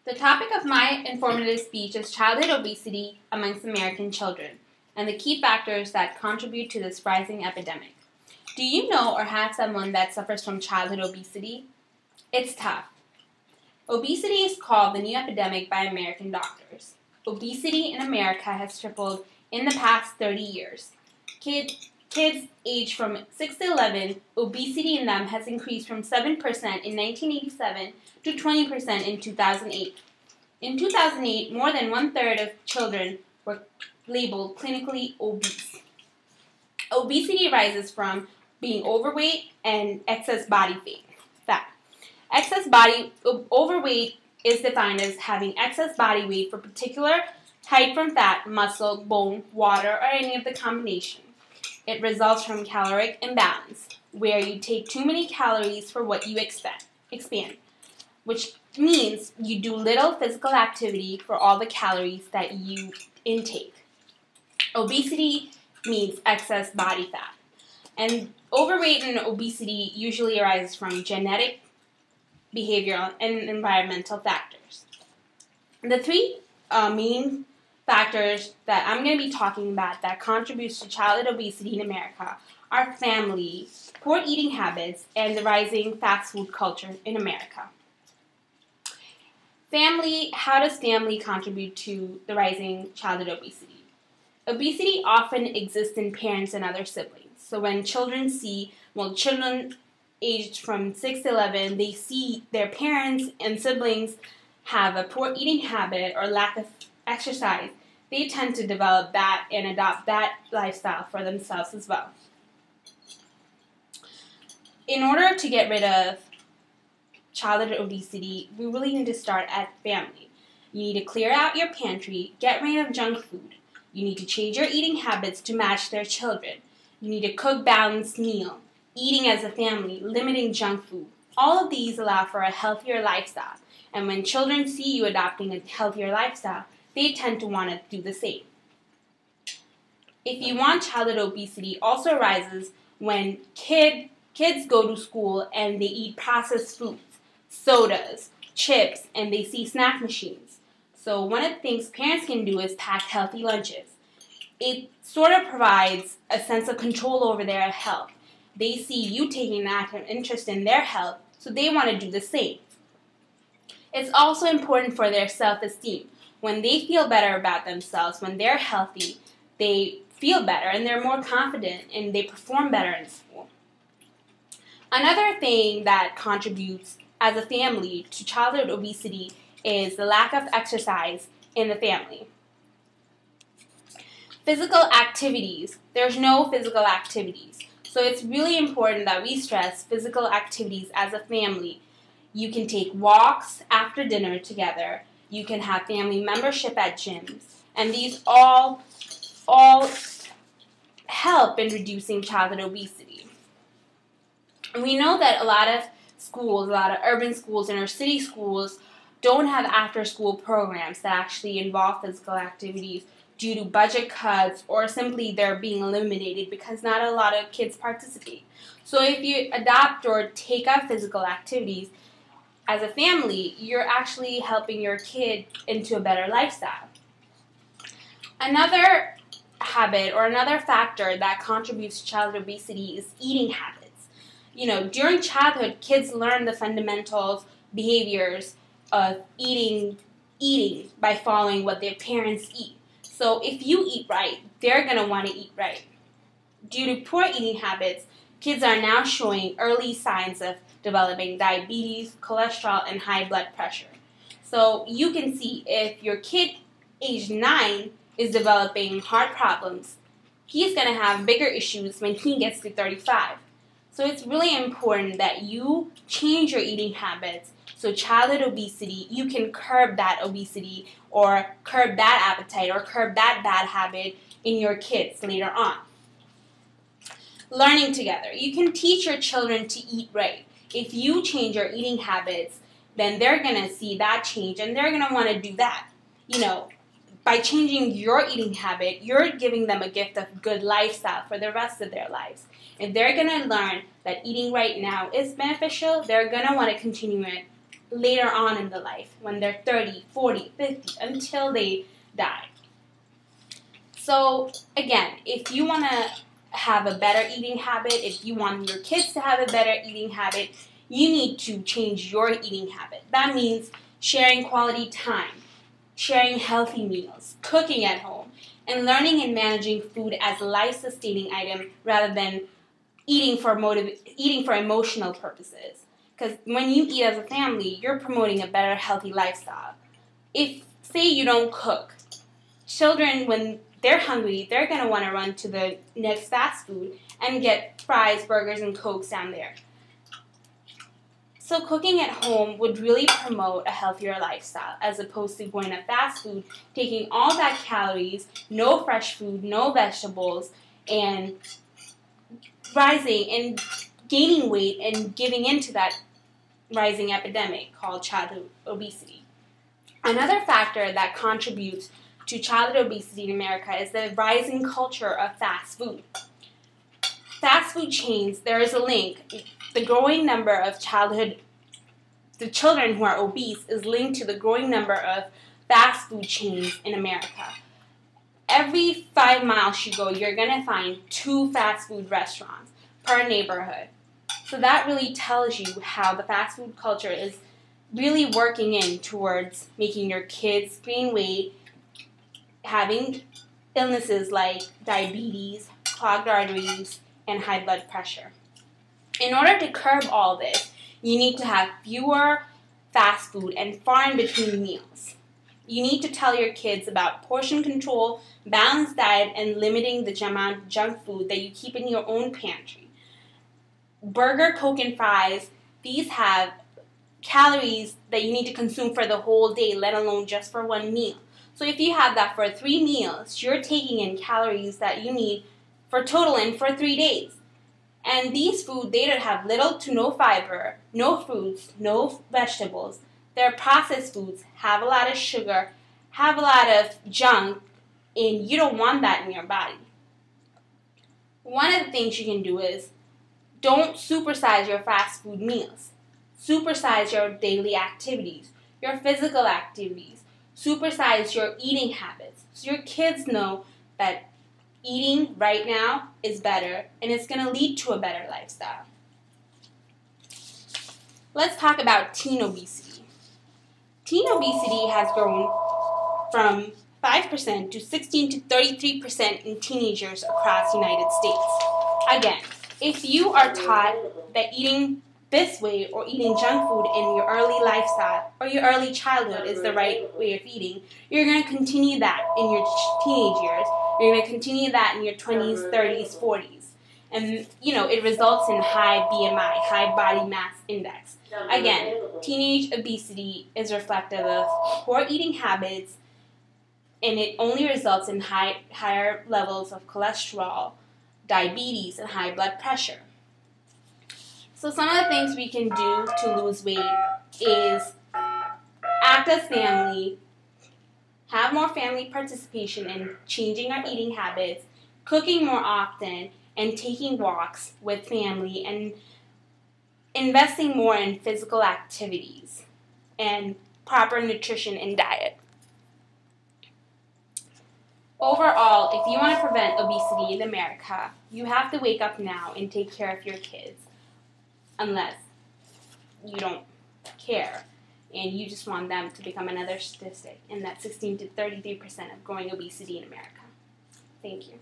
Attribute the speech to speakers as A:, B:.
A: The topic of my informative speech is childhood obesity amongst American children and the key factors that contribute to this rising epidemic. Do you know or have someone that suffers from childhood obesity? It's tough. Obesity is called the new epidemic by American doctors. Obesity in America has tripled in the past 30 years. Kids aged from 6 to 11, obesity in them has increased from 7% in 1987 to 20% in 2008. In 2008, more than one-third of children were labeled clinically obese. Obesity arises from being overweight and excess body fat. Overweight is defined as having excess body weight for particular type from fat, muscle, bone, water, or any of the combination. It results from caloric imbalance, where you take too many calories for what you expand, which means you do little physical activity for all the calories that you intake. Obesity means excess body fat. And overweight and obesity usually arises from genetic, behavioral, and environmental factors. The three main factors that I'm going to be talking about that contributes to childhood obesity in America are family, poor eating habits, and the rising fast food culture in America. Family, how does family contribute to the rising childhood obesity? Obesity often exists in parents and other siblings. So when children aged from 6 to 11, they see their parents and siblings have a poor eating habit or lack of exercise, they tend to develop that and adopt that lifestyle for themselves as well. In order to get rid of childhood obesity, we really need to start at family. You need to clear out your pantry, get rid of junk food. You need to change your eating habits to match their children. You need to cook balanced meal, eating as a family, limiting junk food. All of these allow for a healthier lifestyle. And when children see you adopting a healthier lifestyle, they tend to want to do the same. If you want, childhood obesity also arises when kids go to school and they eat processed foods, sodas, chips, and they see snack machines. So one of the things parents can do is pack healthy lunches. It sort of provides a sense of control over their health. They see you taking that interest in their health, so they want to do the same. It's also important for their self-esteem. When they feel better about themselves, when they're healthy, they feel better and they're more confident and they perform better in school. Another thing that contributes as a family to childhood obesity is the lack of exercise in the family. Physical activities. There's no physical activities. So it's really important that we stress physical activities as a family. You can take walks after dinner together. You can have family membership at gyms. And these all help in reducing childhood obesity. We know that a lot of schools, a lot of urban schools, inner city schools don't have after-school programs that actually involve physical activities due to budget cuts or simply they're being eliminated because not a lot of kids participate. So if you adopt or take up physical activities as a family, you're actually helping your kid into a better lifestyle. Another habit or another factor that contributes to childhood obesity is eating habits. During childhood, kids learn the fundamentals, behaviors of eating by following what their parents eat. So if you eat right, they're going to want to eat right. Due to poor eating habits, kids are now showing early signs of developing diabetes, cholesterol, and high blood pressure. So you can see if your kid age 9 is developing heart problems, he's going to have bigger issues when he gets to 35. So it's really important that you change your eating habits. So childhood obesity, you can curb that obesity or curb that appetite or curb that bad habit in your kids later on. Learning together. You can teach your children to eat right. If you change your eating habits, then they're going to see that change and they're going to want to do that. By changing your eating habit, you're giving them a gift of good lifestyle for the rest of their lives. If they're going to learn that eating right now is beneficial, they're going to want to continue it later on in the life when they're 30, 40, 50 until they die. So again, if you want to have a better eating habit, if you want your kids to have a better eating habit, you need to change your eating habit. That means sharing quality time, sharing healthy meals, cooking at home, and learning and managing food as a life-sustaining item rather than eating for emotional purposes. Because when you eat as a family, you're promoting a better, healthy lifestyle. If, say, you don't cook, children, when they're hungry, they're going to want to run to the next fast food and get fries, burgers, and Cokes down there. So cooking at home would really promote a healthier lifestyle as opposed to going to fast food, taking all that calories, no fresh food, no vegetables, and rising and gaining weight and giving into that rising epidemic called childhood obesity. Another factor that contributes to childhood obesity in America is the rising culture of fast food. Fast food chains, there is a link. The growing number of the children who are obese is linked to the growing number of fast food chains in America. Every 5 miles you go, you're going to find 2 fast food restaurants per neighborhood. So that really tells you how the fast food culture is really working in towards making your kids gain weight, having illnesses like diabetes, clogged arteries, and high blood pressure. In order to curb all this, you need to have fewer fast food and far in between meals. You need to tell your kids about portion control, balanced diet, and limiting the amount of junk food that you keep in your own pantry. Burger, Coke, and fries, these have calories that you need to consume for the whole day, let alone just for one meal. So if you have that for 3 meals, you're taking in calories that you need for total in for 3 days. And these foods, they don't have little to no fiber, no fruits, no vegetables. They're processed foods, have a lot of sugar, have a lot of junk, and you don't want that in your body. One of the things you can do is don't supersize your fast food meals. Supersize your daily activities, your physical activities. Supersize your eating habits so your kids know that eating right now is better and it's going to lead to a better lifestyle. Let's talk about teen obesity. Teen obesity has grown from 5% to 16 to 33% in teenagers across the United States. Again, if you are taught that eating this way or eating junk food in your early lifestyle or your early childhood is the right way of eating, you're going to continue that in your teenage years. You're going to continue that in your 20s, 30s, 40s. And, it results in high BMI, high body mass index. Again, teenage obesity is reflective of poor eating habits, and it only results in higher levels of cholesterol, diabetes, and high blood pressure. So some of the things we can do to lose weight is act as family, have more family participation in changing our eating habits, cooking more often, and taking walks with family, and investing more in physical activities and proper nutrition and diet. Overall, if you want to prevent obesity in America, you have to wake up now and take care of your kids, unless you don't care and you just want them to become another statistic in that 16 to 33% of growing obesity in America. Thank you.